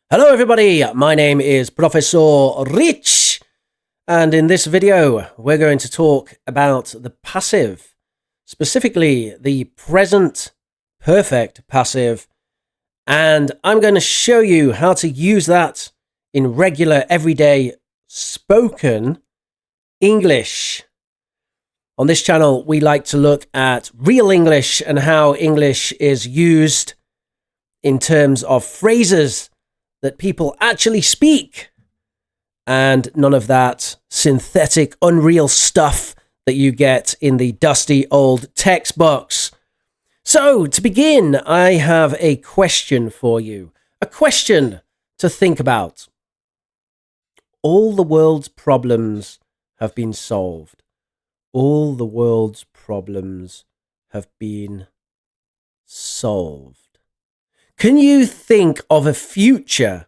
Hello everybody, my name is Professor Rich, and in this video we're going to talk about the passive, specifically the present perfect passive, and I'm going to show you how to use that in regular, everyday, spoken English. On this channel we like to look at real English and how English is used in terms of phrases that people actually speak, and none of that synthetic, unreal stuff that you get in the dusty old textbooks. So, to begin, I have a question for you. A question to think about. All the world's problems have been solved. All the world's problems have been solved. Can you think of a future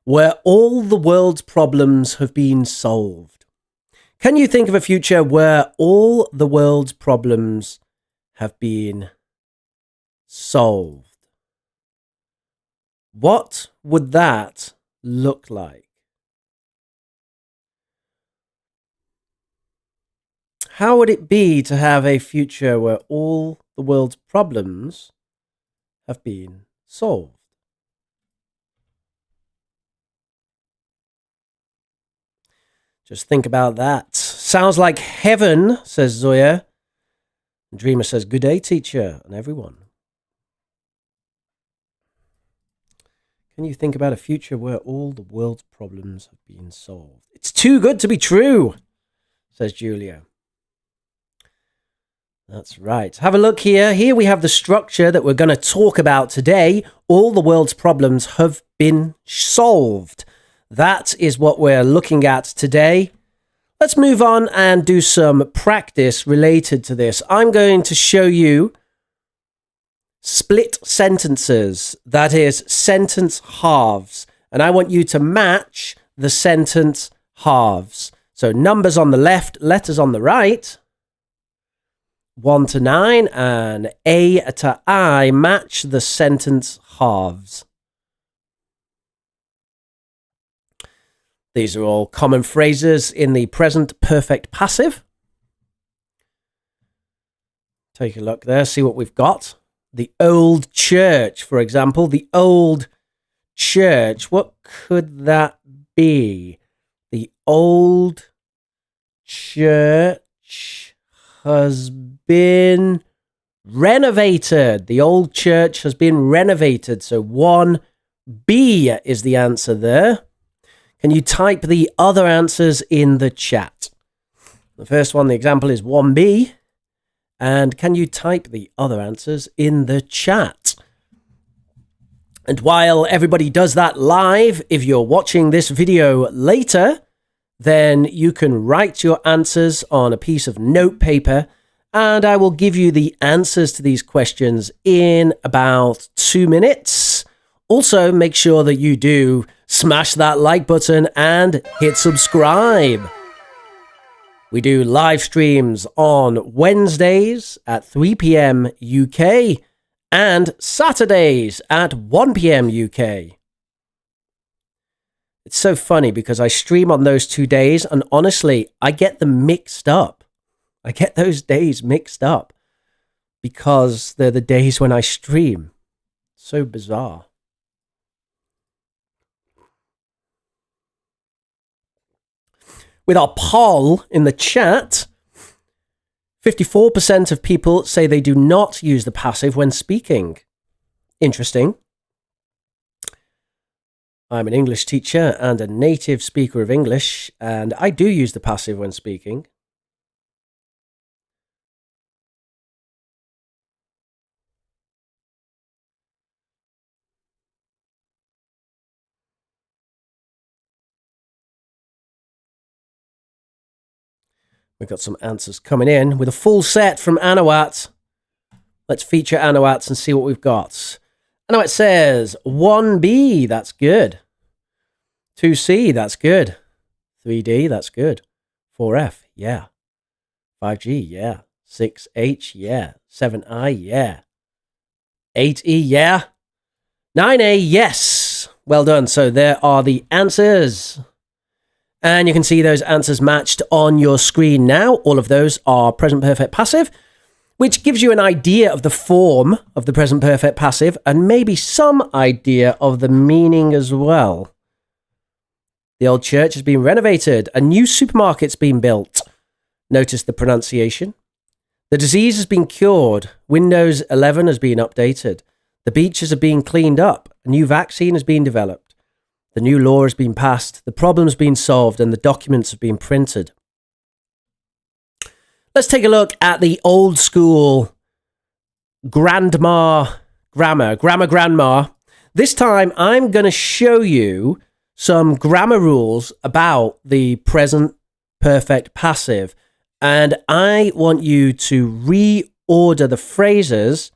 where all the world's problems have been solved? Can you think of a future where all the world's problems have been solved? What would that look like? How would it be to have a future where all the world's problems have been solved? Just think about that. Sounds like heaven, says Zoya. Dreamer says, good day, teacher, and everyone. Can you think about a future where all the world's problems have been solved? It's too good to be true, says Julia. That's right. Have a look here. Here we have the structure that we're going to talk about today. All the world's problems have been solved. That is what we're looking at today. Let's move on and do some practice related to this. I'm going to show you split sentences, that is, sentence halves. And I want you to match the sentence halves. So numbers on the left, letters on the right. 1 to 9 and A to I match the sentence halves. These are all common phrases in the present perfect passive. Take a look there, see what we've got. The old church, for example. The old church. What could that be? The old church has been renovated. The old church has been renovated. So 1B is the answer there. Can you type the other answers in the chat? The first one, the example is 1B. And can you type the other answers in the chat? And while everybody does that live, if you're watching this video later, then you can write your answers on a piece of notepaper, and I will give you the answers to these questions in about 2 minutes. Also, make sure that you do smash that like button and hit subscribe. We do live streams on Wednesdays at 3 p.m. UK and Saturdays at 1 p.m. UK. It's so funny because I stream on those 2 days, and honestly, I get them mixed up. I get those days mixed up because they're the days when I stream. So bizarre. With our poll in the chat, 54% of people say they do not use the passive when speaking. Interesting. I'm an English teacher and a native speaker of English, and I do use the passive when speaking. We've got some answers coming in with a full set from Anawat. Let's feature Anawat and see what we've got. Anawat says 1B, that's good. 2C, that's good. 3D, that's good. 4F, yeah. 5G, yeah. 6H, yeah. 7I, yeah. 8E, yeah. 9A, yes. Well done. So there are the answers. And you can see those answers matched on your screen now. All of those are present perfect passive, which gives you an idea of the form of the present perfect passive and maybe some idea of the meaning as well. The old church has been renovated. A new supermarket's been built. Notice the pronunciation. The disease has been cured. Windows 11 has been updated. The beaches are being cleaned up. A new vaccine has been developed. The new law has been passed, the problem's been solved, and the documents have been printed. Let's take a look at the old school grammar. This time, I'm going to show you some grammar rules about the present perfect passive, and I want you to reorder the phrases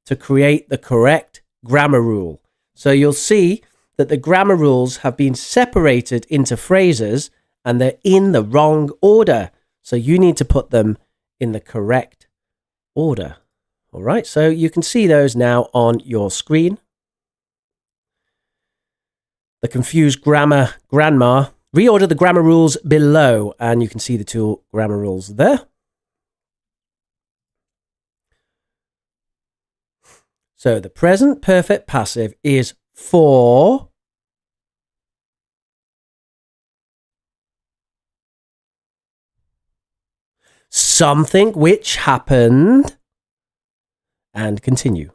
to create the correct grammar rule. So you'll see that the grammar rules have been separated into phrases and they're in the wrong order. So you need to put them in the correct order. All right, so you can see those now on your screen. The confused grandma. Reorder the grammar rules below, and you can see the two grammar rules there. So the present perfect passive is for something which happened, and continue.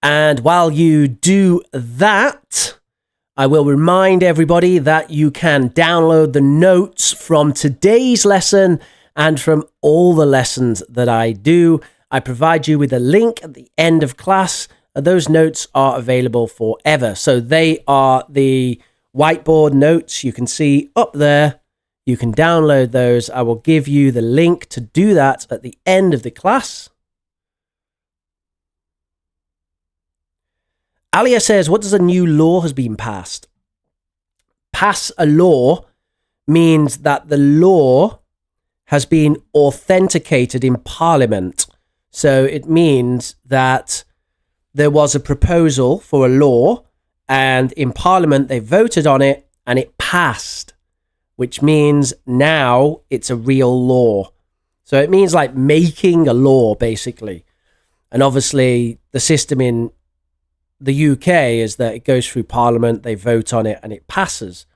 And while you do that, I will remind everybody that you can download the notes from today's lesson and from all the lessons that I do. I provide you with a link at the end of class. Those notes are available forever. So they are the whiteboard notes you can see up there. You can download those. I will give you the link to do that at the end of the class. Alia says, what does a new law has been passed? Pass a law means that the law has been authenticated in Parliament. So it means that there was a proposal for a law and in Parliament they voted on it and it passed, which means now it's a real law. So it means like making a law, basically. And obviously the system in the UK is that it goes through Parliament, they vote on it and it passes.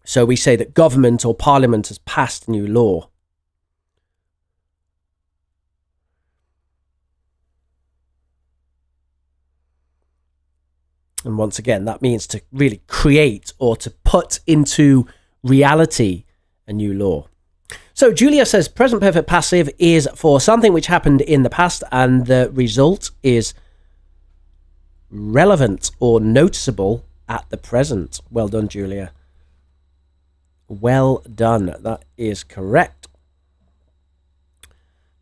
So we say that government or Parliament has passed a new law. And once again, that means to really create or to put into reality a new law. So Julia says present perfect passive is for something which happened in the past and the result is relevant or noticeable at the present. Well done, Julia. Well done. That is correct.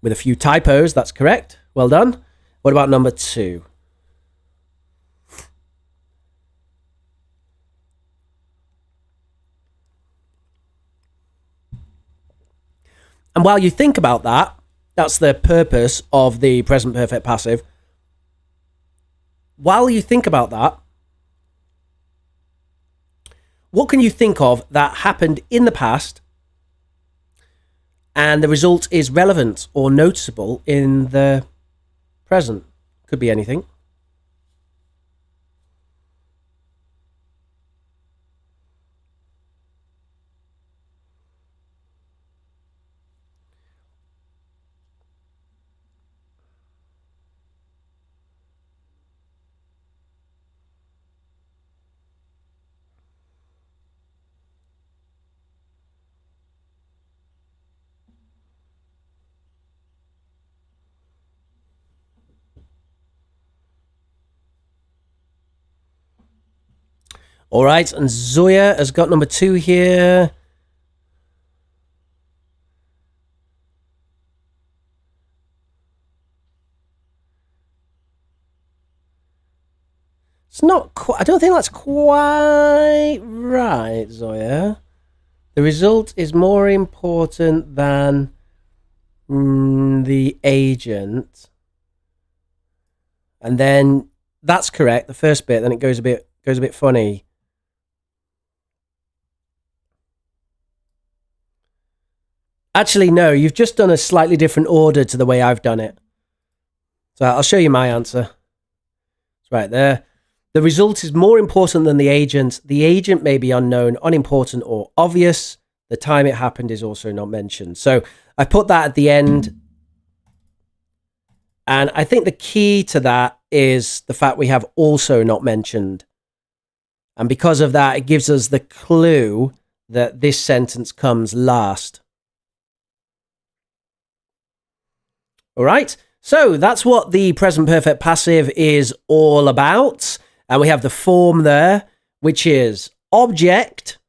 With a few typos, that's correct. Well done. What about number 2? And while you think about that, that's the purpose of the present perfect passive. While you think about that, what can you think of that happened in the past and the result is relevant or noticeable in the present? Could be anything. All right, and Zoya has got number 2 here. It's not quite, I don't think that's quite right, Zoya. The result is more important than the agent. And then that's correct, the first bit, then it goes a bit funny. Actually, no, you've just done a slightly different order to the way I've done it. So I'll show you my answer. It's right there. The result is more important than the agent. The agent may be unknown, unimportant, or obvious. The time it happened is also not mentioned. So I put that at the end. And I think the key to that is the fact we have also not mentioned. And because of that, it gives us the clue that this sentence comes last. All right, so that's what the present perfect passive is all about. And we have the form there, which is object.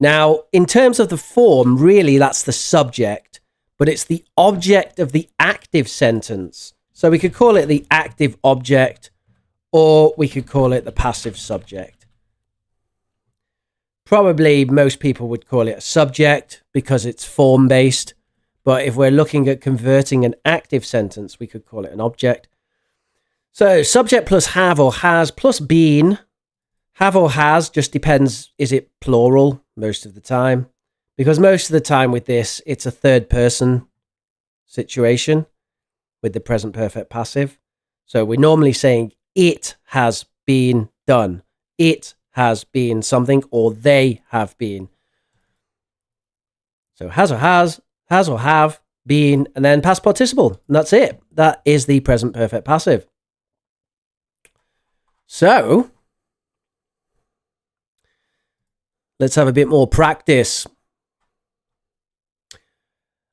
Now, in terms of the form, really, that's the subject, but it's the object of the active sentence. So we could call it the active object, or we could call it the passive subject. Probably most people would call it a subject because it's form-based. But if we're looking at converting an active sentence, we could call it an object. So subject plus have or has plus been. Have or has just depends, is it plural most of the time? Because most of the time with this, it's a third person situation with the present perfect passive. So we're normally saying it has been done. It has been something, or they have been. So has or have, been, and then past participle. And that's it. That is the present perfect passive. So let's have a bit more practice.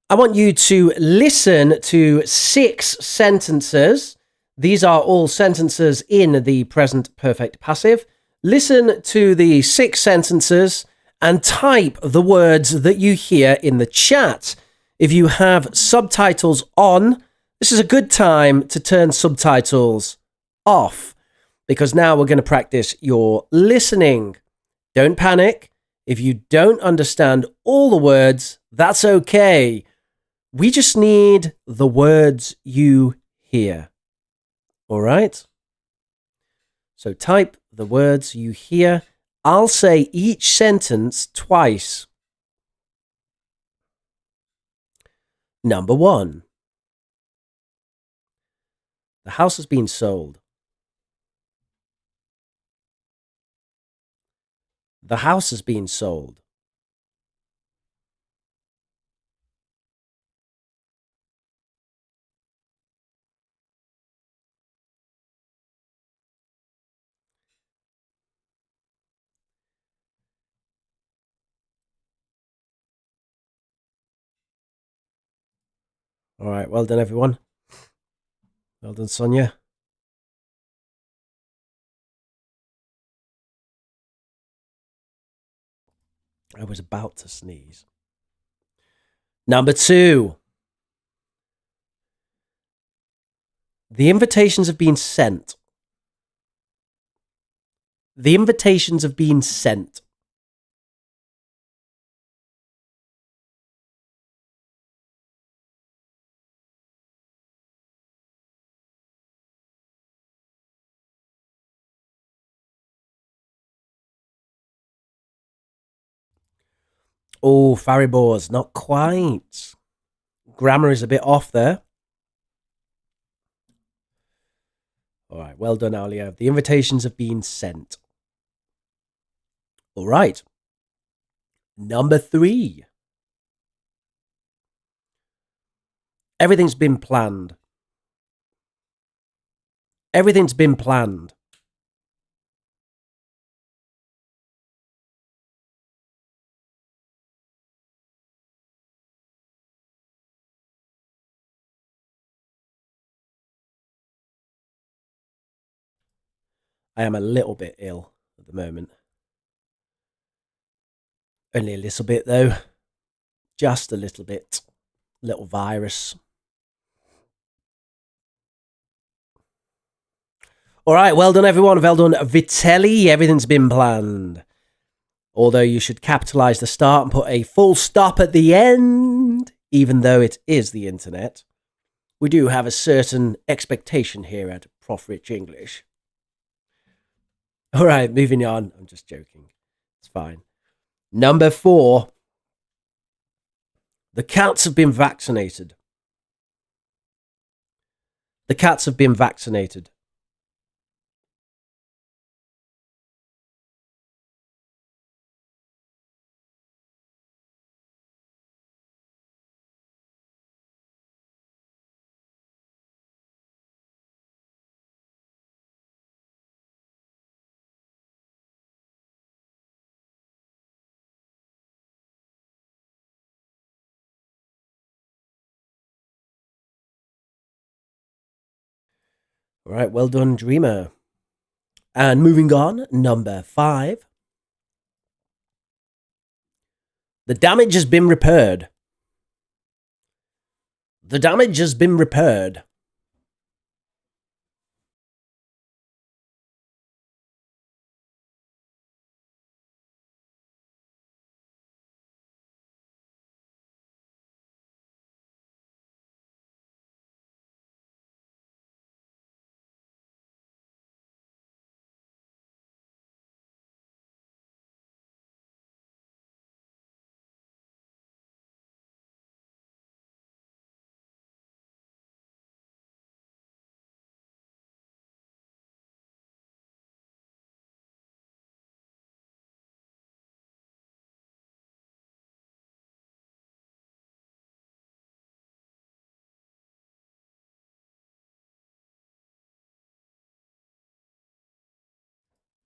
I want you to listen to 6 sentences. These are all sentences in the present perfect passive. Listen to the 6 sentences and type the words that you hear in the chat. If you have subtitles on, this is a good time to turn subtitles off, because now we're going to practice your listening. Don't panic. If you don't understand all the words, that's okay. We just need the words you hear. All right? So type the words you hear. I'll say each sentence twice. Number 1. The house has been sold. The house has been sold. All right, well done, everyone. Well done, Sonia. I was about to sneeze. Number 2. The invitations have been sent. The invitations have been sent. Oh, Faribors, not quite. Grammar is a bit off there. All right, well done, Alia. The invitations have been sent. All right. Number 3. Everything's been planned. Everything's been planned. I am a little bit ill at the moment. Only a little bit, though. Just a little bit. Little virus. All right, well done, everyone. Well done, Vitelli. Everything's been planned. Although you should capitalise the start and put a full stop at the end, even though it is the internet. we do have a certain expectation here at Prof. Rich English. All right, moving on. I'm just joking. It's fine. Number 4. The cats have been vaccinated. The cats have been vaccinated. All right, well done, Dreamer. And moving on, number 5. The damage has been repaired. The damage has been repaired.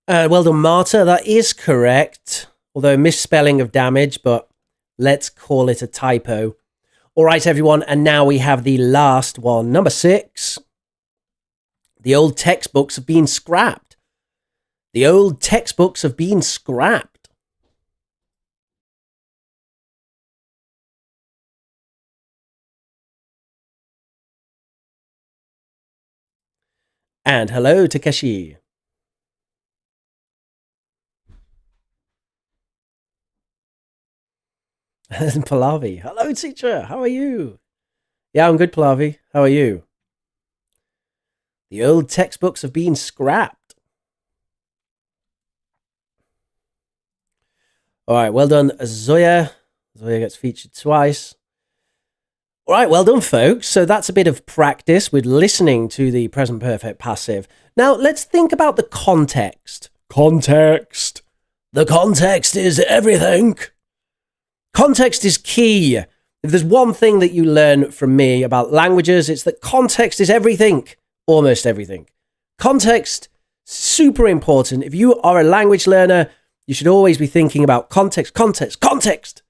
Well done, Marta. That is correct. Although misspelling of damage, but let's call it a typo. All right, everyone. And now we have the last one. Number 6. The old textbooks have been scrapped. The old textbooks have been scrapped. And hello, Takeshi. And Pallavi. Hello, teacher. How are you? Yeah, I'm good, Pallavi. How are you? The old textbooks have been scrapped. All right, well done, Zoya. Zoya gets featured twice. All right, well done, folks. So that's a bit of practice with listening to the present perfect passive. Now, let's think about the context. Context. The context is everything. Context is key. If there's one thing that you learn from me about languages, it's that context is everything. Almost everything. Context, super important. If you are a language learner, you should always be thinking about context, context, context.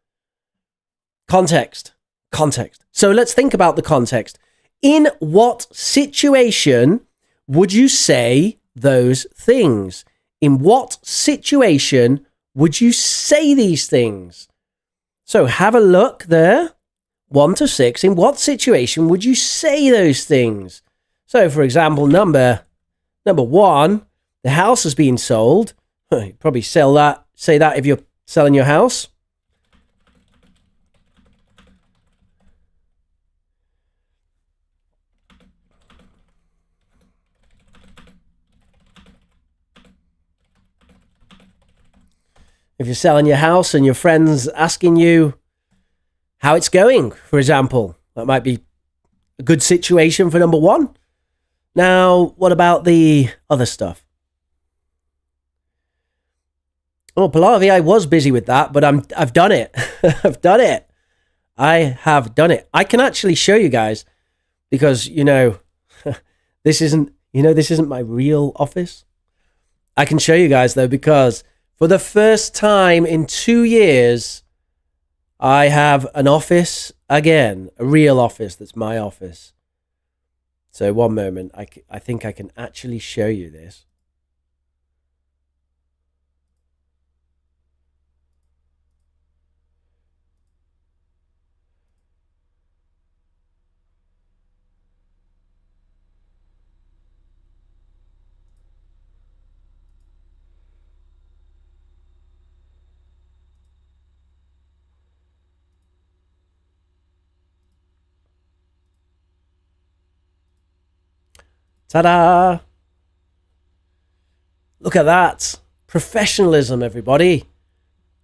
Context, context. So let's think about the context. In what situation would you say those things? In what situation would you say these things? So have a look there. 1 to 6. In what situation would you say those things? So, for example, number 1, the house has been sold. You'd probably say that if you're selling your house. If you're selling your house and your friend's asking you how it's going, for example, that might be a good situation for number 1. Now, what about the other stuff? Oh, Pallavi, I was busy with that, but I've done it. I've done it. I have done it. I can actually show you guys because, this isn't my real office. I can show you guys though, because for the first time in 2 years, I have an office again, a real office that's my office. So one moment, I think I can actually show you this. Ta-da! Look at that. Professionalism, everybody.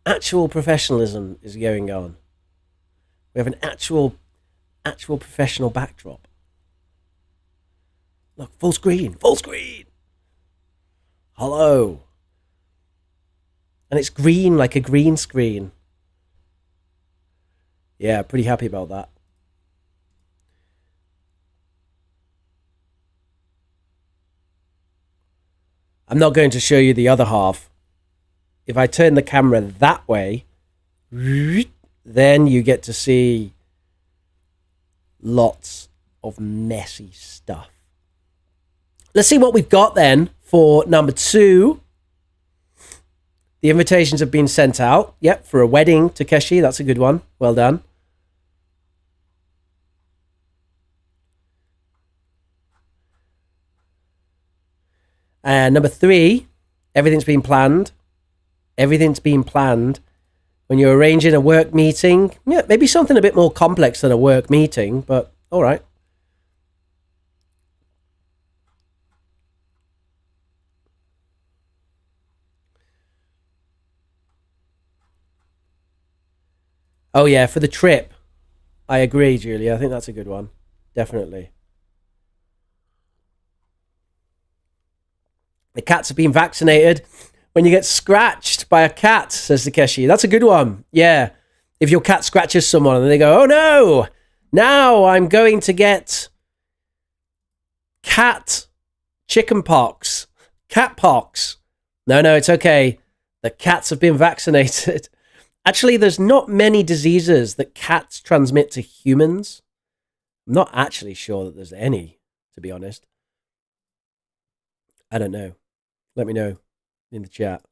Actual professionalism is going on. We have an actual professional backdrop. Look, full screen. Hello. And it's green, like a green screen. Yeah, pretty happy about that. I'm not going to show you the other half. If I turn the camera that way, then you get to see lots of messy stuff. Let's see what we've got then for number 2. The invitations have been sent out. Yep, for a wedding, Takeshi. That's a good one. Well done. And number 3, everything's been planned. Everything's been planned. When you're arranging a work meeting, yeah, maybe something a bit more complex than a work meeting, but all right. Oh, yeah, for the trip. I agree, Julia. I think that's a good one. Definitely. The cats have been vaccinated. When you get scratched by a cat, says Takeshi. That's a good one. Yeah. If your cat scratches someone and they go, oh no, now I'm going to get cat chicken pox, cat pox. No, it's okay. The cats have been vaccinated. Actually, there's not many diseases that cats transmit to humans. I'm not actually sure that there's any, to be honest. I don't know. Let me know in the chat.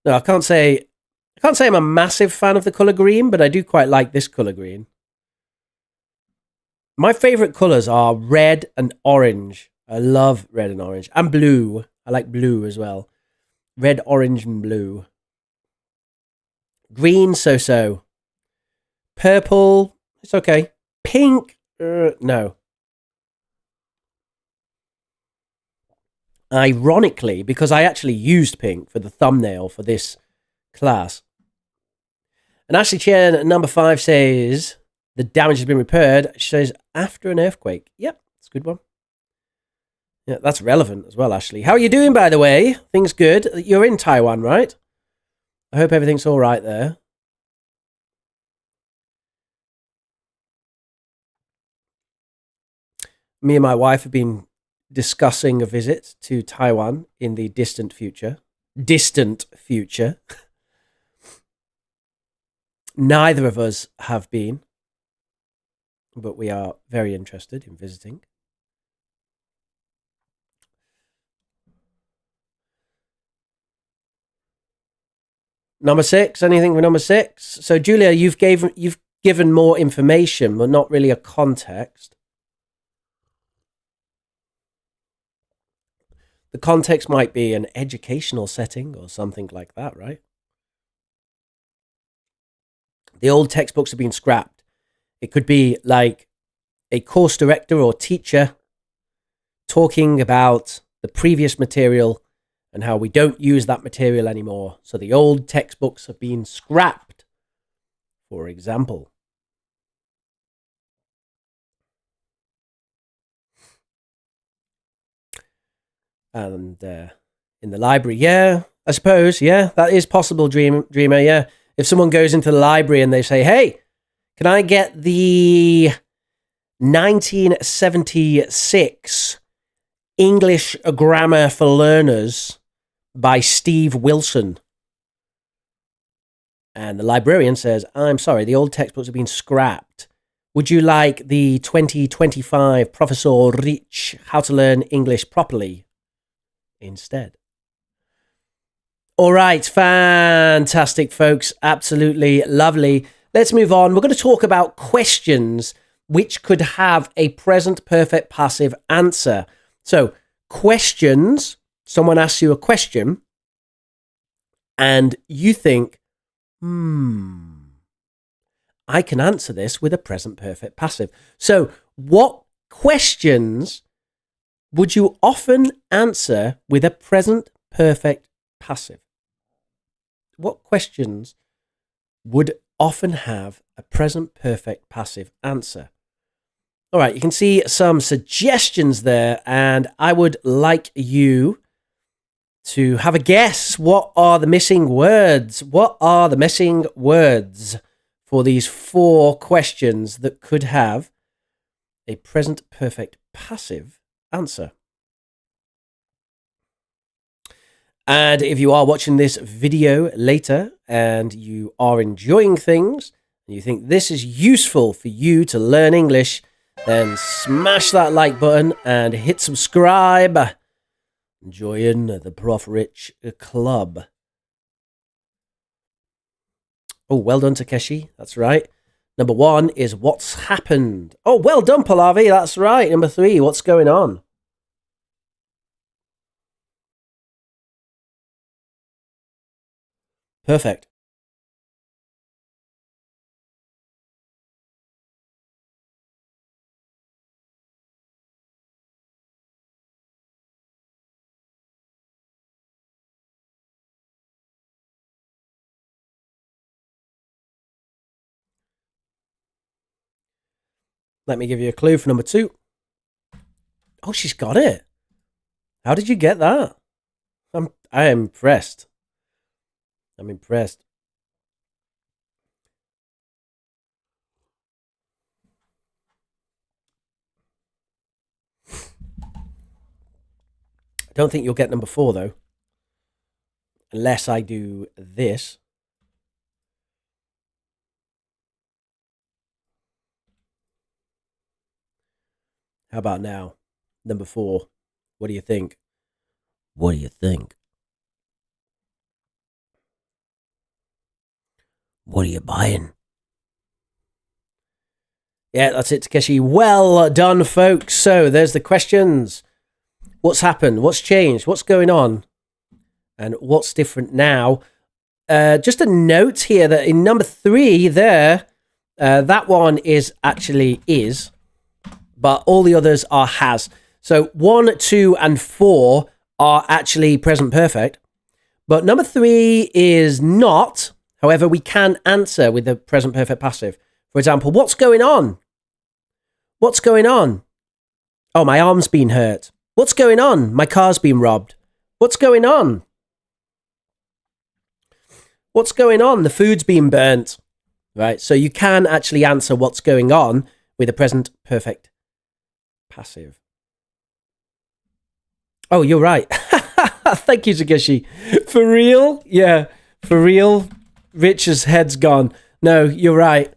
No, I can't say I'm a massive fan of the colour green, but I do quite like this colour green. My favourite colours are red and orange. I love red and orange. And blue. I like blue as well. Red, orange, and blue. Green, so-so. Purple, it's okay. Pink, no. Ironically, because I actually used pink for the thumbnail for this class. And Ashley Chen, number 5, says, the damage has been repaired. She says, after an earthquake. Yep, that's a good one. Yeah, that's relevant as well, Ashley. How are you doing, by the way? Things good? You're in Taiwan, right? I hope everything's all right there. Me and my wife have been discussing a visit to Taiwan in the distant future. Neither of us have been, but we are very interested in visiting. Number 6, anything for number 6? So, Julia, you've given more information, but not really a context. The context might be an educational setting or something like that, right? The old textbooks have been scrapped. It could be like a course director or teacher talking about the previous material and how we don't use that material anymore. So the old textbooks have been scrapped, for example. And in the library, yeah, I suppose, yeah, that is possible, Dreamer, yeah. If someone goes into the library and they say, hey, can I get the 1976 English Grammar for Learners by Steve Wilson? And the librarian says, I'm sorry, the old textbooks have been scrapped. Would you like the 2025 Professor Rich How to Learn English Properly instead? All right, fantastic, folks. Absolutely lovely. Let's move on. We're going to talk about questions which could have a present perfect passive answer. So, questions, someone asks you a question, and you think, I can answer this with a present perfect passive. So, What questions would you often answer with a present perfect passive? What questions would often have a present perfect passive answer? All right, you can see some suggestions there, and I would like you to have a guess. What are the missing words? What are the missing words for these 4 questions that could have a present perfect passive answer? And if you are watching this video later and you are enjoying things and you think this is useful for you to learn English, then smash that like button and hit subscribe. Join the Prof Rich Club. Oh, well done, Takeshi. That's right. Number 1 is what's happened. Oh, well done, Pallavi. That's right. Number 3, what's going on? Perfect. Let me give you a clue for number 2. Oh, she's got it. How did you get that? I am impressed. I'm impressed. I don't think you'll get number 4, though. Unless I do this. How about now? Number 4. What do you think? What do you think? What are you buying? Yeah, that's it, Takeshi. Well done, folks. So there's the questions. What's happened? What's changed? What's going on? And what's different now? Just a note here that in number 3 there, that one is actually is, but all the others are has. So 1, 2, and 4 are actually present perfect, but number 3 is not. However, we can answer with the present perfect passive. For example, what's going on? What's going on? Oh, my arm's been hurt. What's going on? My car's been robbed. What's going on? What's going on? The food's been burnt. Right? So you can actually answer what's going on with a present perfect passive. Oh, you're right. Thank you, Takeshi. For real? Yeah, for real. Rich's head's gone. No, you're right.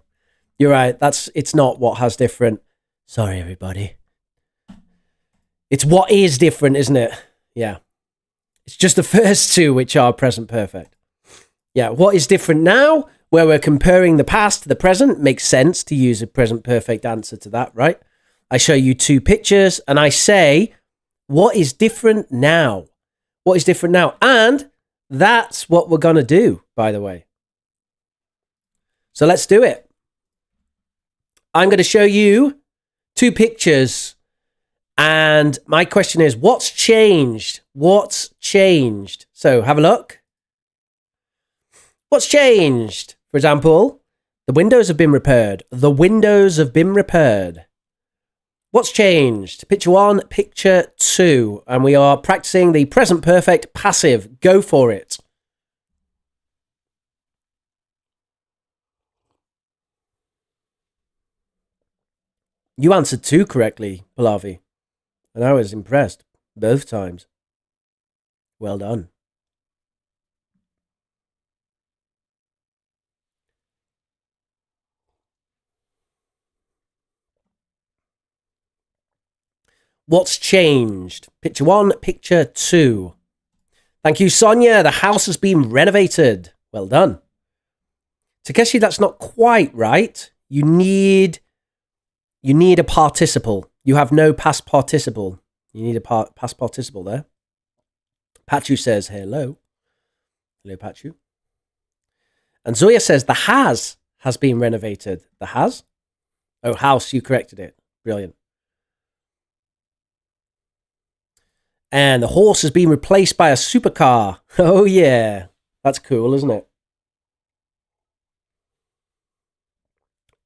You're right. It's not what has different. Sorry, everybody. It's what is different, isn't it? Yeah. It's just the first 2 which are present perfect. Yeah, what is different now, where we're comparing the past to the present, makes sense to use a present perfect answer to that, right? I show you 2 pictures and I say, what is different now? What is different now? And that's what we're going to do, by the way. So let's do it. I'm going to show you 2 pictures. And my question is, what's changed? What's changed? So have a look. What's changed? For example, the windows have been repaired. The windows have been repaired. What's changed? Picture 1, picture 2. And we are practicing the present perfect passive. Go for it. You answered 2 correctly, Pallavi. And I was impressed both times. Well done. What's changed? Picture 1, picture 2. Thank you, Sonia. The house has been renovated. Well done. Takeshi, that's not quite right. You need a participle. You have no past participle. You need a past participle there. Pachu says hello. Hello, Pachu. And Zoya says the has been renovated. The has? Oh, house, you corrected it. Brilliant. And the horse has been replaced by a supercar. Oh, yeah. That's cool, isn't it?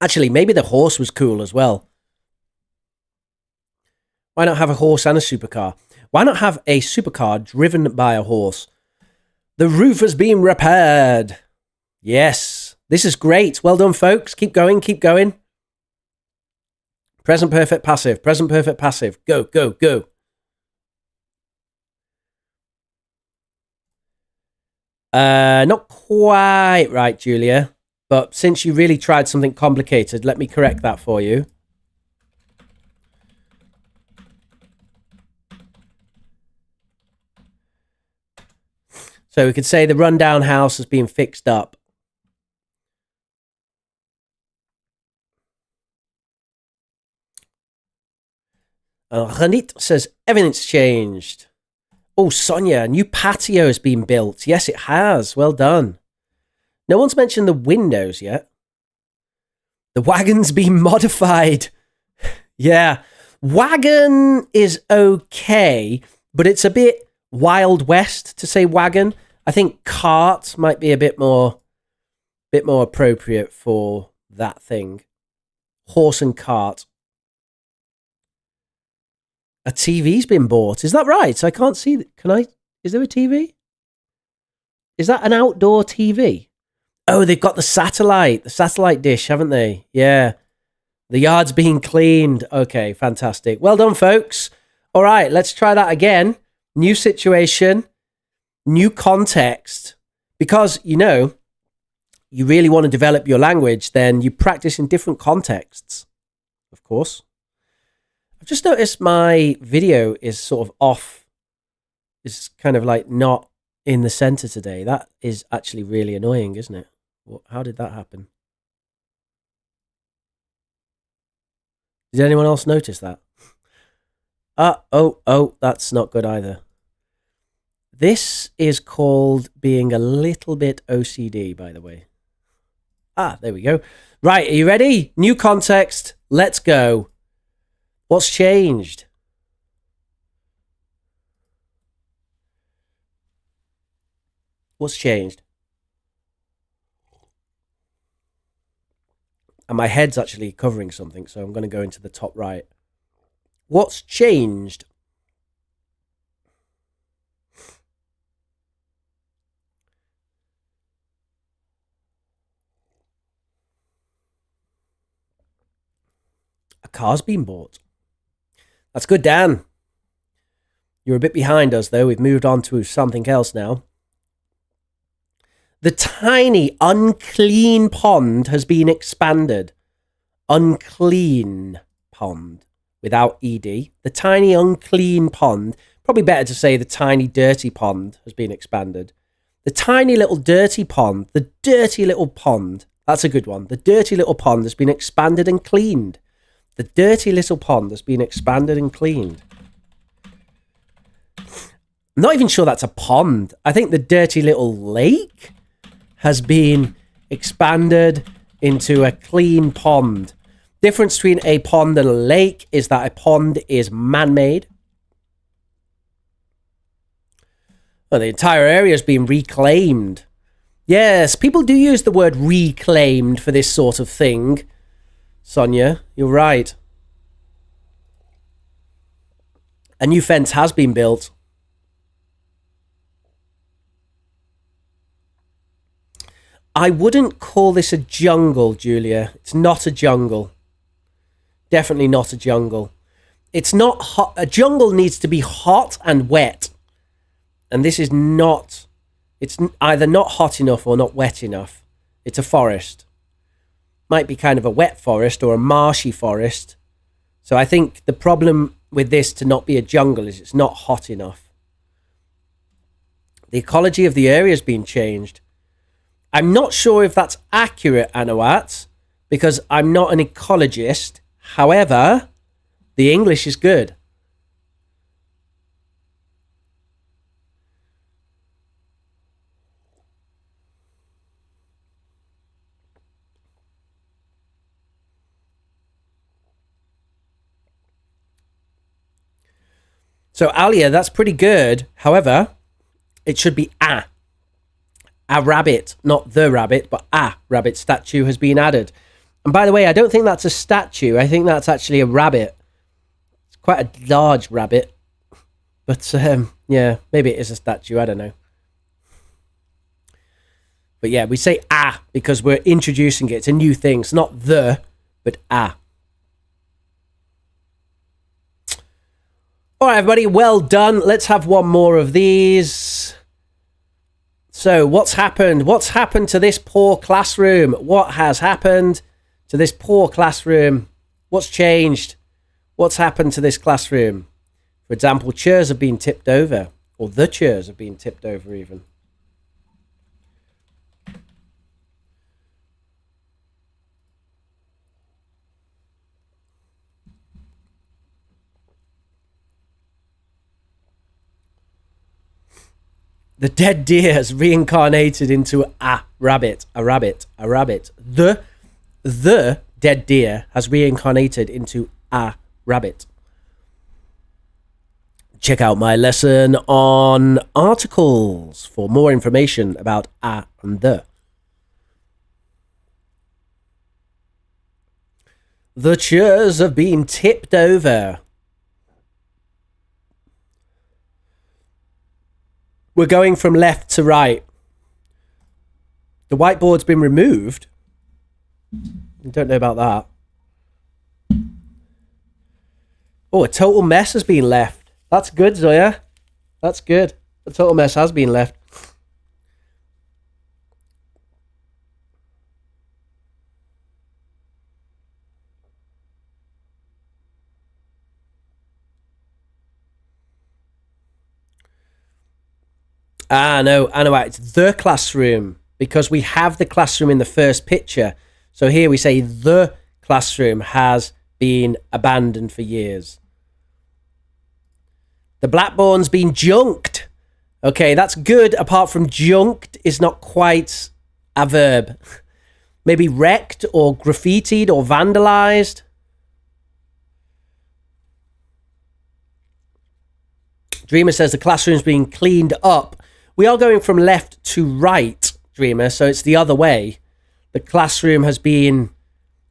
Actually, maybe the horse was cool as well. Why not have a horse and a supercar? Why not have a supercar driven by a horse? The roof has been repaired. Yes, this is great. Well done, folks. Keep going, keep going. Present perfect passive, present perfect passive. Go, go, go. Not quite right, Julia. But since you really tried something complicated, let me correct that for you. So we could say the rundown house has been fixed up. Ranit says, everything's changed. Oh, Sonia, a new patio has been built. Yes, it has. Well done. No one's mentioned the windows yet. The wagon's been modified. Yeah. Wagon is okay, but it's a bit Wild West to say wagon. I think cart might be a bit more appropriate for that thing. Horse and cart. A TV's been bought. Is that right? I can't see. Can I? Is there a TV? Is that an outdoor TV? Oh, they've got the satellite dish, haven't they? Yeah. The yard's being cleaned. Okay, fantastic. Well done, folks. All right, let's try that again. New situation, new context. Because, you know, you really want to develop your language, then you practice in different contexts, of course. I've just noticed my video is sort of off. It's kind of like not in the center today. That is actually really annoying, isn't it? How did that happen? Did anyone else notice that? Oh, that's not good either. This is called being a little bit OCD, by the way. There we go. Right, are you ready? New context. Let's go. What's changed? What's changed? And my head's actually covering something, so I'm going to go into the top right. What's changed? A car's been bought. That's good, Dan. You're a bit behind us, though. We've moved on to something else now. The tiny, unclean pond has been expanded. Unclean pond, without ED. The tiny, unclean pond. Probably better to say the tiny, dirty pond has been expanded. The tiny little dirty pond, the dirty little pond. That's a good one. The dirty little pond has been expanded and cleaned. The dirty little pond has been expanded and cleaned. I'm not even sure that's a pond. I think the dirty little lake has been expanded into a clean pond. Difference between a pond and a lake is that a pond is man-made. Well, the entire area has been reclaimed. Yes, people do use the word reclaimed for this sort of thing. Sonia, you're right. A new fence has been built. I wouldn't call this a jungle, Julia. It's not a jungle. Definitely not a jungle. It's not hot. A jungle needs to be hot and wet. And this is not. It's either not hot enough or not wet enough. It's a forest. Might be kind of a wet forest or a marshy forest. So I think the problem with this to not be a jungle is it's not hot enough. The ecology of the area has been changed. I'm not sure if that's accurate, Anawat, because I'm not an ecologist. However, the English is good. So Alia, that's pretty good. However, it should be a rabbit, not the rabbit, but a rabbit statue has been added. And by the way, I don't think that's a statue. I think that's actually a rabbit. It's quite a large rabbit. But yeah, maybe it is a statue. I don't know. But yeah, we say a because we're introducing it. It's a new thing. It's not the, but a. All right, everybody, well done. Let's have one more of these. So what's happened? What's happened to this poor classroom? What has happened to this poor classroom? What's changed? What's happened to this classroom? For example, chairs have been tipped over, or the chairs have been tipped over even. The dead deer has reincarnated into a rabbit, a rabbit, a rabbit. The dead deer has reincarnated into a rabbit. Check out my lesson on articles for more information about a and the. The chairs have been tipped over. We're going from left to right. The whiteboard's been removed. I don't know about that. Oh, a total mess has been left. That's good, Zoya. That's good. A total mess has been left. No, I know. It's the classroom because we have the classroom in the first picture. So here we say the classroom has been abandoned for years. The blackboard's been junked. Okay, that's good. Apart from junked is not quite a verb. Maybe wrecked or graffitied or vandalized. Dreamer says the classroom's been cleaned up. We are going from left to right, Dreamer, so it's the other way. The classroom has been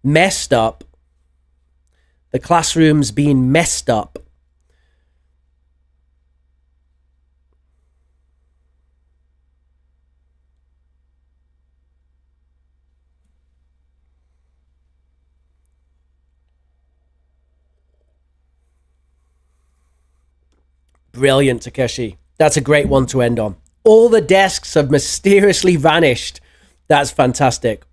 messed up. The classroom's been messed up. Brilliant, Takeshi. That's a great one to end on. All the desks have mysteriously vanished. That's fantastic.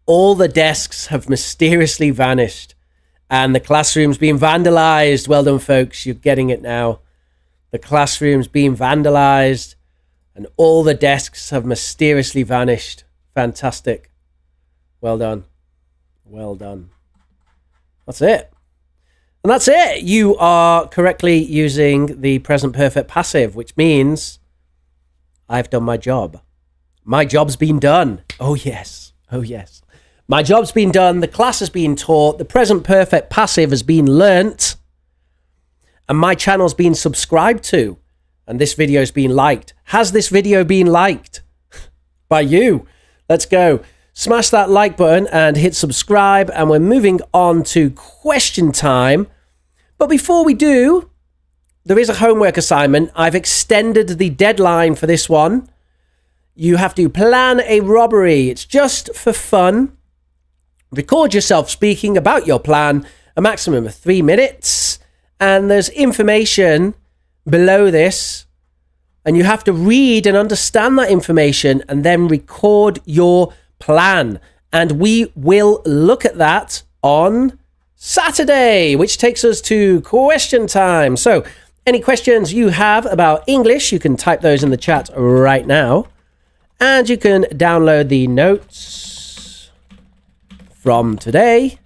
All the desks have mysteriously vanished. And the classroom's been vandalized. Well done, folks. You're getting it now. The classroom's been vandalized. And all the desks have mysteriously vanished. Fantastic. Well done. Well done. That's it. And that's it. You are correctly using the present perfect passive, which means I've done my job. My job's been done. Oh, yes. Oh, yes. My job's been done. The class has been taught. The present perfect passive has been learnt. And my channel's been subscribed to. And this video's been liked. Has this video been liked by you? Let's go. Smash that like button and hit subscribe. And we're moving on to question time. But before we do, there is a homework assignment. I've extended the deadline for this one. You have to plan a robbery. It's just for fun. Record yourself speaking about your plan, a maximum of 3 minutes. And there's information below this. And you have to read and understand that information and then record your plan. And we will look at that on Saturday, which takes us to question time. So any questions you have about English, you can type those in the chat right now. And you can download the notes from today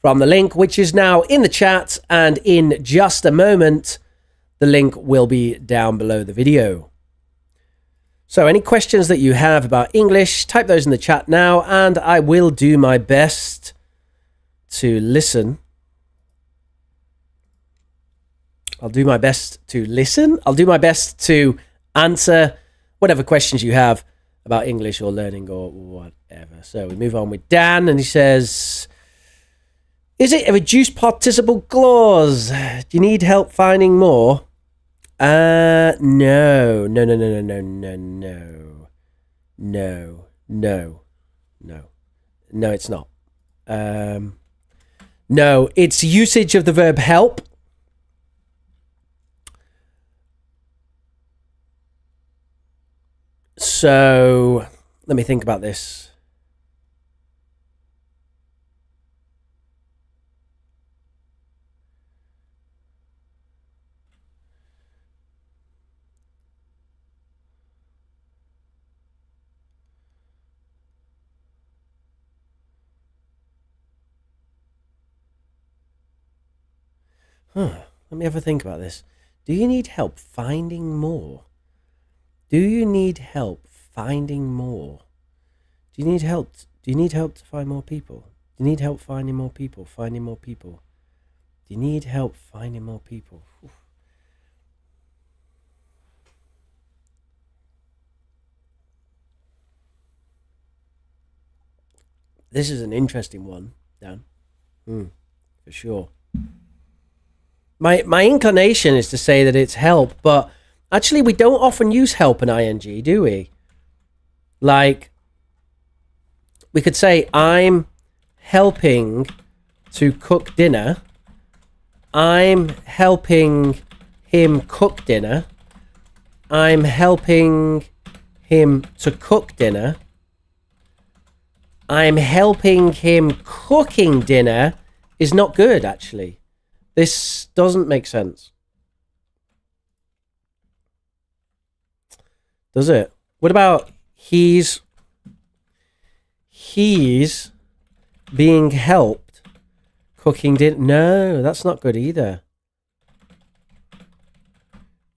from the link, which is now in the chat. And in just a moment, the link will be down below the video. So any questions that you have about English, type those in the chat now, and I will do my best to listen I'll do my best to listen. I'll do my best to answer whatever questions you have about English or learning or whatever. So we move on with Dan, and he says, is it a reduced participle clause? Do you need help finding more? No, it's not. No, it's usage of the verb help. So let me think about this. Let me have a think about this. Do you need help finding more? Do you need help finding more? Do you need help? Do you need help to find more people? Do you need help finding more people? Finding more people? Do you need help finding more people? Oof. This is an interesting one, Dan. For sure. My inclination is to say that it's help, but actually we don't often use help in ing, do we? Like, we could say, I'm helping to cook dinner. I'm helping him cook dinner. I'm helping him to cook dinner. I'm helping him cooking dinner is not good, actually. This doesn't make sense. Does it? What about he's being helped cooking dinner? No, that's not good either.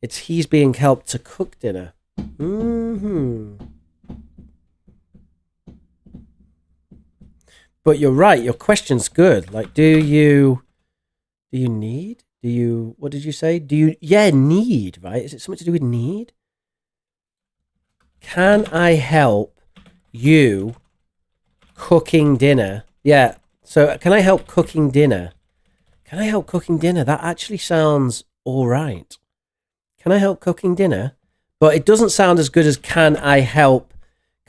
It's he's being helped to cook dinner. But you're right, your question's good. Like, do you need? What did you say? Need, right? Is it something to do with need? Can I help you cooking dinner? Yeah. So can I help cooking dinner? Can I help cooking dinner? That actually sounds all right. Can I help cooking dinner? But it doesn't sound as good as can I help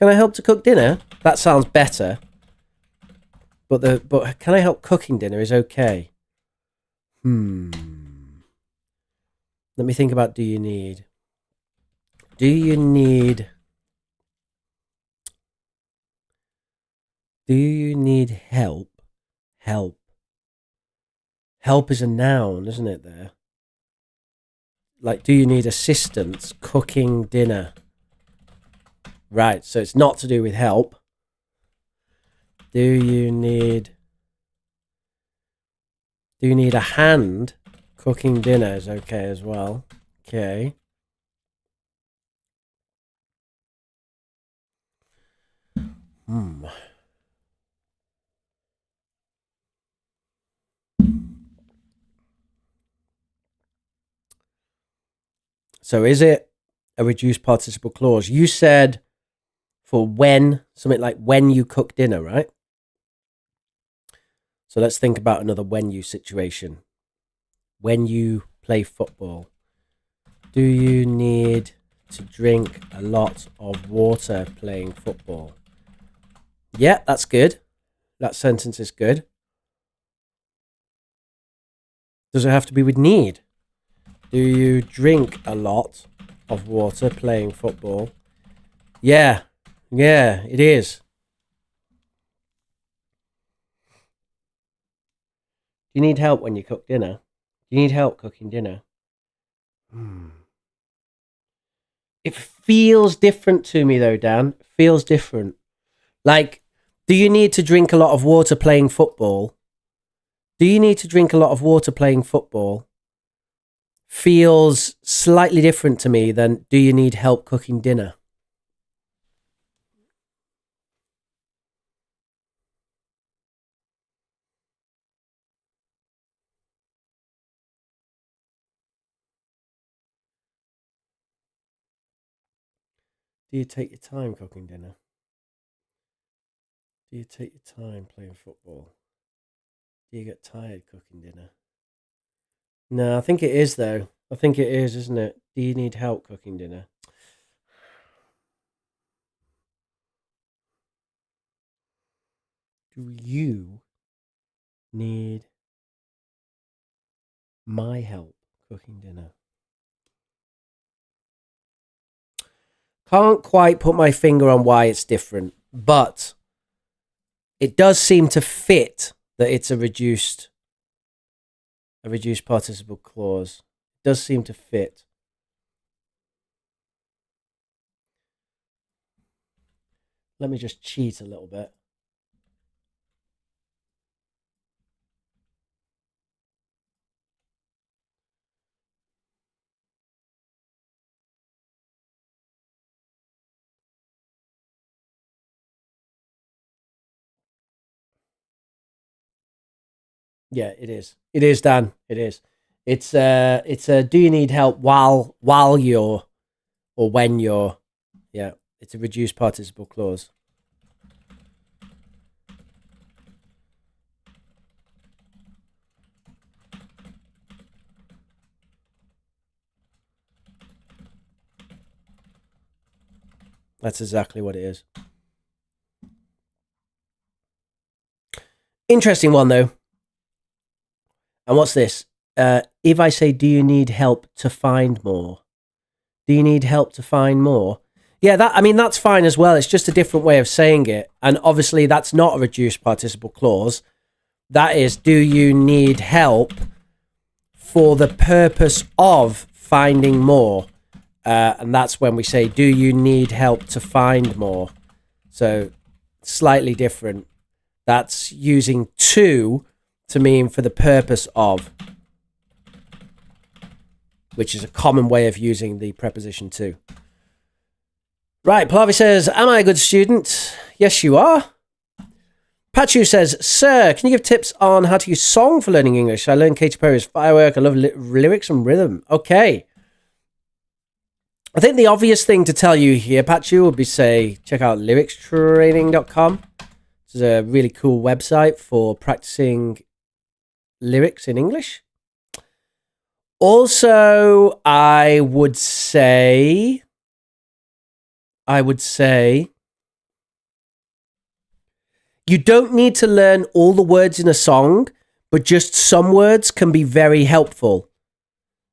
to cook dinner? That sounds better. But can I help cooking dinner is okay. Let me think about do you need? Do you need help? Help is a noun, isn't it there? Like, do you need assistance cooking dinner? Right, so it's not to do with help. Do you need a hand cooking dinner is okay as well. Okay. So is it a reduced participle clause? You said for when, something like when you cook dinner, right? So let's think about another when you situation. When you play football, do you need to drink a lot of water playing football? Yeah, that's good. That sentence is good. Does it have to be with need? Do you drink a lot of water playing football? Yeah, it is. Do you need help when you cook dinner? Do you need help cooking dinner? It feels different to me though, Dan. It feels different. Like, do you need to drink a lot of water playing football? Do you need to drink a lot of water playing football? Feels slightly different to me than do you need help cooking dinner? Do you take your time cooking dinner? Do you take your time playing football? Do you get tired cooking dinner? No, I think it is, though. I think it is, isn't it? Do you need help cooking dinner? Do you need my help cooking dinner? Can't quite put my finger on why it's different, but it does seem to fit that it's a reduced participle clause. It does seem to fit. Let me just cheat a little bit. Yeah, it is. It is, Dan. It is. It's a do you need help while you're or when you're. Yeah, it's a reduced participle clause. That's exactly what it is. Interesting one, though. And what's this? If I say, do you need help to find more? Do you need help to find more? Yeah, that's fine as well. It's just a different way of saying it. And obviously, that's not a reduced participle clause. That is, do you need help for the purpose of finding more? And that's when we say, do you need help to find more? So, slightly different. That's using to mean for the purpose of, which is a common way of using the preposition to. Right, Pallavi says, am I a good student? Yes, you are. Pachu says, sir, can you give tips on how to use song for learning English? I learned Katy Perry's Firework. I love lyrics and rhythm. Okay. I think the obvious thing to tell you here, Pachu, would be say, check out lyricstraining.com. It's a really cool website for practicing lyrics in English. Also, I would say you don't need to learn all the words in a song, but just some words can be very helpful.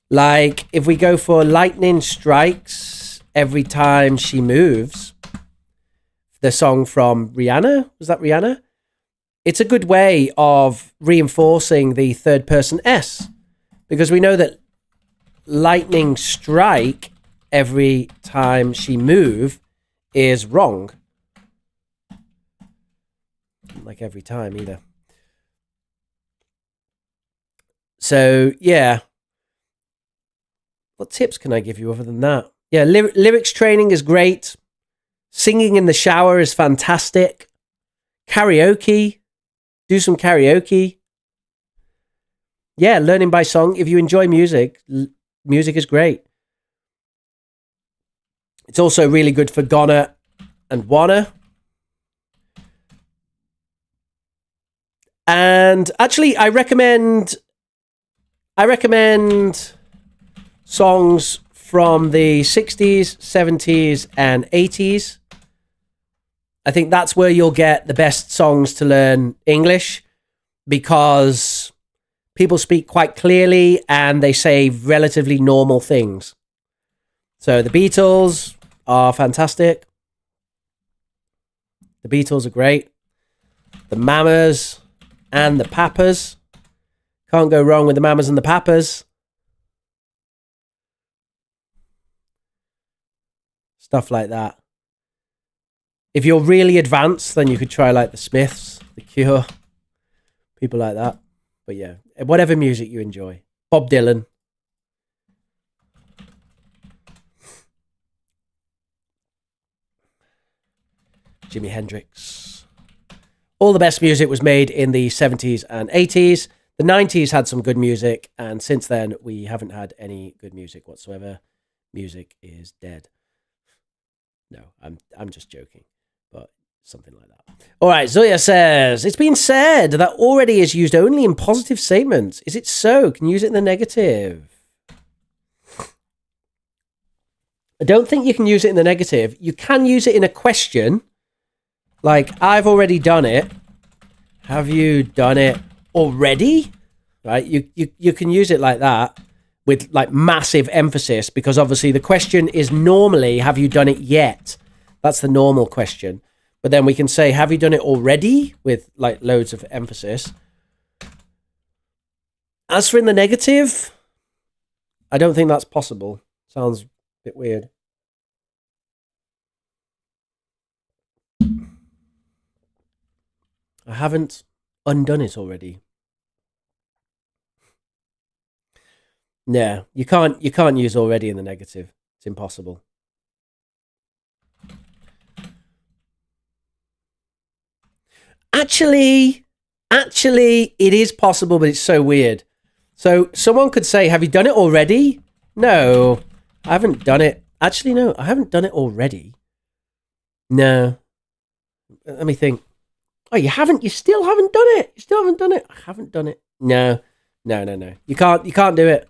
Like if we go for lightning strikes every time she moves, the song from Rihanna, was that Rihanna? It's a good way of reinforcing the third person S, because we know that lightning strike every time she move is wrong. Like every time either. So, yeah. What tips can I give you other than that? Yeah, lyrics training is great. Singing in the shower is fantastic. Karaoke. Do some karaoke. Yeah, learning by song. If you enjoy music, music is great. It's also really good for gonna and wanna. And actually, I recommend songs from the 60s, 70s, and 80s. I think that's where you'll get the best songs to learn English, because people speak quite clearly and they say relatively normal things. So the Beatles are fantastic. The Beatles are great. The Mamas and the Papas. Can't go wrong with the Mamas and the Papas. Stuff like that. If you're really advanced, then you could try like the Smiths, the Cure, people like that. But yeah, whatever music you enjoy. Bob Dylan. Jimi Hendrix. All the best music was made in the 70s and 80s. The 90s had some good music, and since then, we haven't had any good music whatsoever. Music is dead. No, I'm just joking, but something like that. All right, Zoya says, it's been said that already is used only in positive statements. Is it so? Can you use it in the negative? I don't think you can use it in the negative. You can use it in a question. Like, I've already done it. Have you done it already? Right? You can use it like that with like massive emphasis, because obviously the question is normally, have you done it yet? That's the normal question. But then we can say, have you done it already? With like loads of emphasis. As for in the negative, I don't think that's possible. Sounds a bit weird. I haven't undone it already. No, you can't use already in the negative. It's impossible. Actually, it is possible, but it's so weird. So someone could say, have you done it already? No, I haven't done it. Actually, no, I haven't done it already. No. Let me think. Oh, you haven't? You still haven't done it? You still haven't done it? I haven't done it. No. You can't do it.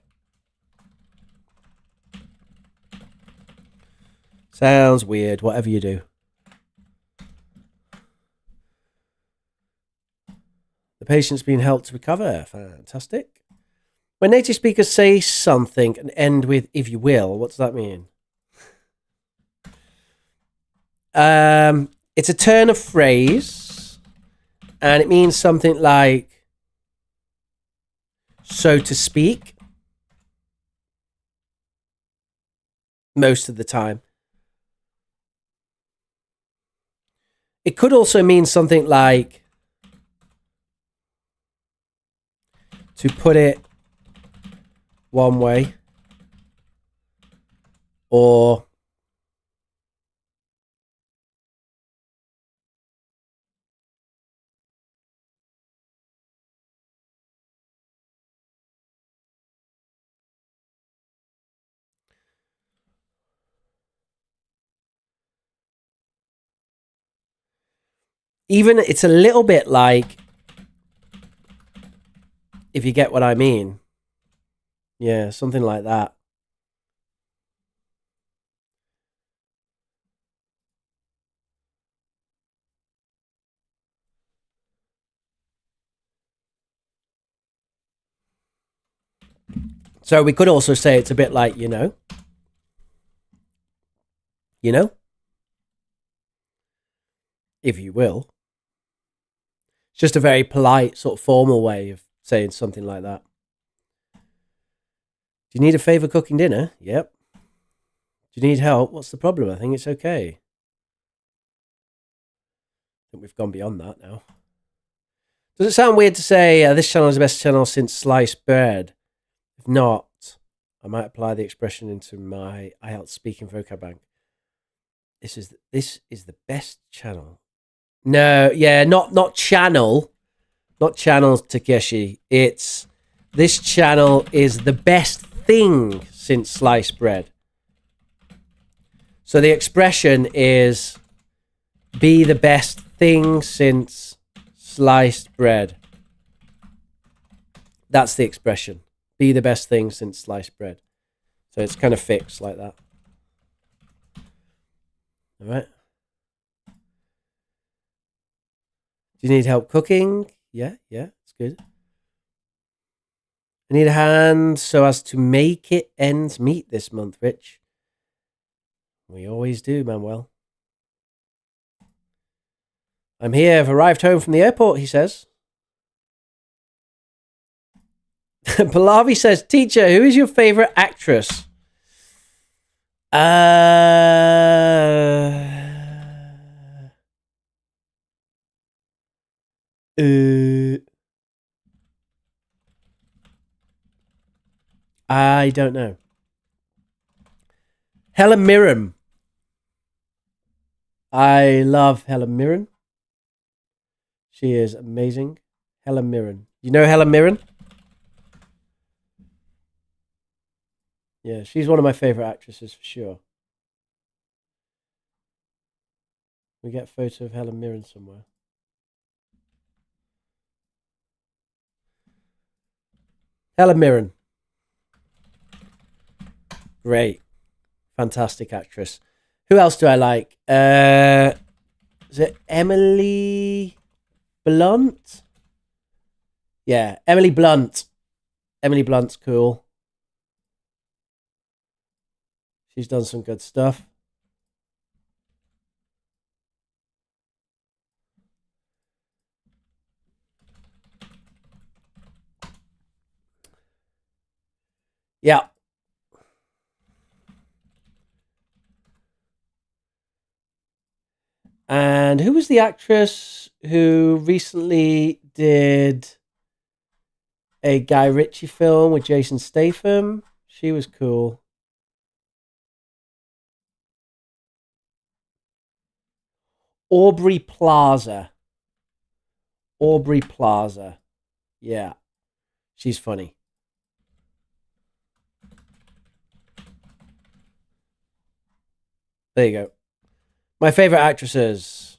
Sounds weird, whatever you do. The patient's been helped to recover. Fantastic. When native speakers say something and end with "if you will," what does that mean? It's a turn of phrase, and it means something like, so to speak, most of the time. It could also mean something like, to put it one way, or even it's a little bit like, if you get what I mean. Yeah, something like that. So we could also say it's a bit like, you know, if you will. It's just a very polite, sort of formal way of saying something like that. Do you need a favour cooking dinner? Yep. Do you need help? What's the problem? I think it's okay. I think we've gone beyond that now. Does it sound weird to say this channel is the best channel since sliced bread? If not, I might apply the expression into my IELTS speaking vocab bank. This is the best channel. No, yeah, not channel. Not channel, Takeshi. It's, this channel is the best thing since sliced bread. So the expression is, be the best thing since sliced bread. That's the expression. Be the best thing since sliced bread. So it's kind of fixed like that. All right. Do you need help cooking? Yeah, it's good. I need a hand so as to make it ends meet this month, Rich. We always do, Manuel. I'm here. I've arrived home from the airport, he says. Pallavi says, teacher, who is your favorite actress? I don't know. Helen Mirren. I love Helen Mirren. She is amazing. Helen Mirren. You know Helen Mirren? Yeah, she's one of my favorite actresses for sure. We get a photo of Helen Mirren somewhere. Helen Mirren. Great. Fantastic actress. Who else do I like? Is it Emily Blunt? Yeah, Emily Blunt. Emily Blunt's cool. She's done some good stuff. Yeah. And who was the actress who recently did a Guy Ritchie film with Jason Statham? She was cool. Aubrey Plaza. Aubrey Plaza. Yeah. She's funny. There you go. My favorite actresses: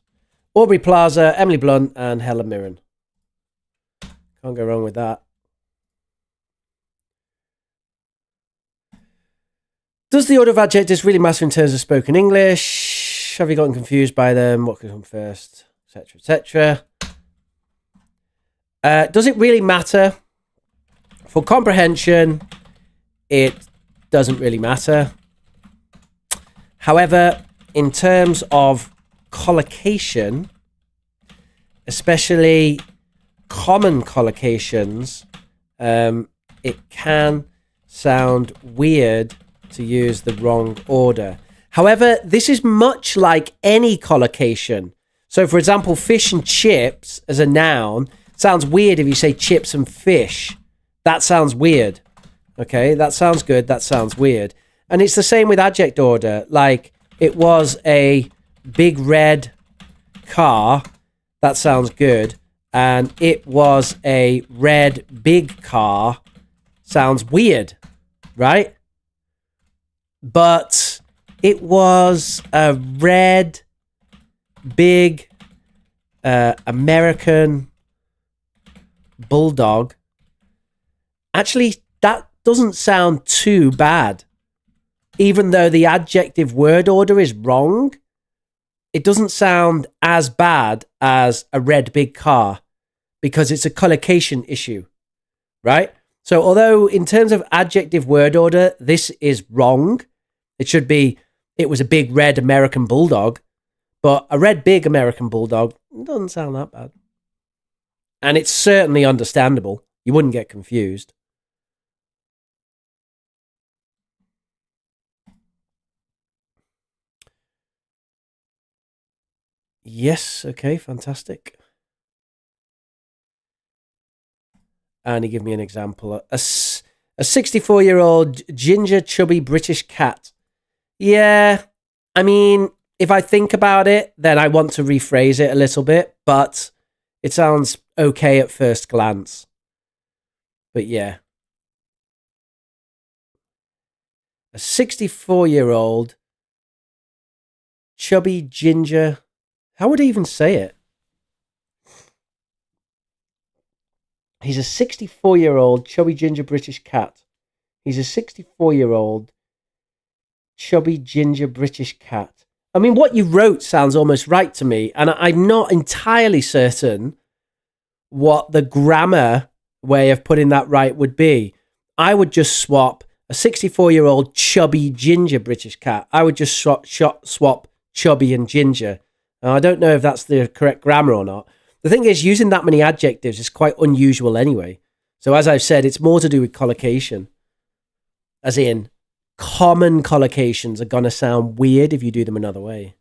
Aubrey Plaza, Emily Blunt, and Helen Mirren. Can't go wrong with that. Does the order of adjectives really matter in terms of spoken English? Have you gotten confused by them? What could come first? Etc. Etc. Does it really matter? For comprehension, it doesn't really matter. However, in terms of collocation, especially common collocations, it can sound weird to use the wrong order. However, this is much like any collocation. So, for example, fish and chips as a noun sounds weird if you say chips and fish. That sounds weird. Okay, that sounds good. That sounds weird. And it's the same with adjective order. Like, it was a big red car. That sounds good. And it was a red big car. Sounds weird, right? But it was a red big American bulldog. Actually, that doesn't sound too bad. Even though the adjective word order is wrong, it doesn't sound as bad as a red big car because it's a collocation issue, right? So although in terms of adjective word order, this is wrong, it should be, it was a big red American bulldog, but a red big American bulldog doesn't sound that bad. And it's certainly understandable. You wouldn't get confused. Yes, okay, fantastic. And he gave me an example. A 64-year-old ginger, chubby British cat. Yeah, I mean, if I think about it, then I want to rephrase it a little bit, but it sounds okay at first glance. But yeah. A 64-year-old chubby ginger. How would I even say it? He's a 64-year-old chubby ginger British cat. He's a 64-year-old chubby ginger British cat. I mean, what you wrote sounds almost right to me, and I'm not entirely certain what the grammar way of putting that right would be. I would just swap a 64-year-old chubby ginger British cat. I would just swap chubby and ginger. Now, I don't know if that's the correct grammar or not. The thing is, using that many adjectives is quite unusual anyway. So as I've said, it's more to do with collocation. As in, common collocations are going to sound weird if you do them another way.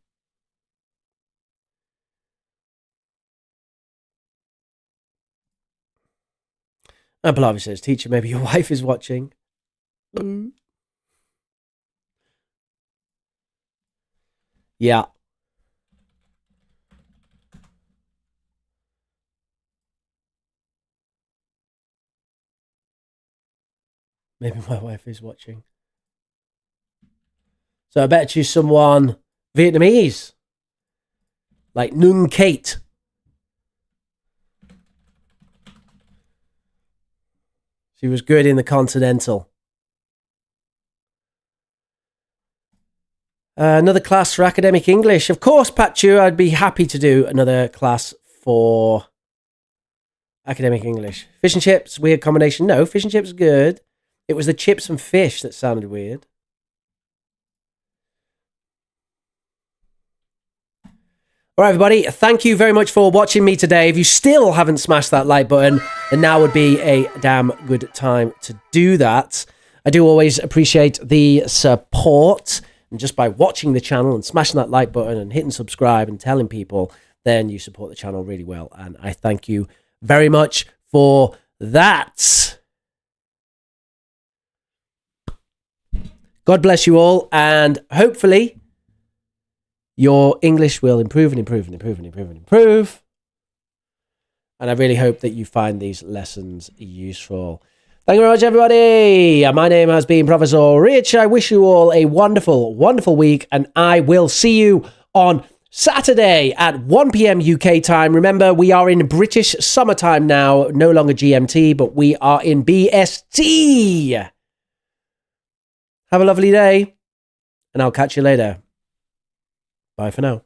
And Pallavi says, teacher, maybe your wife is watching. Yeah. Maybe my wife is watching. So I better choose someone Vietnamese. like nuncate. She was good in the Continental. Another class for academic English. Of course, Patchu, I'd be happy to do another class for academic English. Fish and chips, weird combination. No, fish and chips is good. It was the chips and fish that sounded weird. All right, everybody, thank you very much for watching me today. If you still haven't smashed that like button, then now would be a damn good time to do that. I do always appreciate the support. And just by watching the channel and smashing that like button and hitting subscribe and telling people, then you support the channel really well. And I thank you very much for that. God bless you all. And hopefully your English will improve and improve and improve and improve and improve. And I really hope that you find these lessons useful. Thank you very much, everybody. My name has been Professor Rich. I wish you all a wonderful, wonderful week, and I will see you on Saturday at 1 p.m. UK time. Remember, we are in British summertime now, no longer GMT, but we are in BST. Have a lovely day, and I'll catch you later. Bye for now.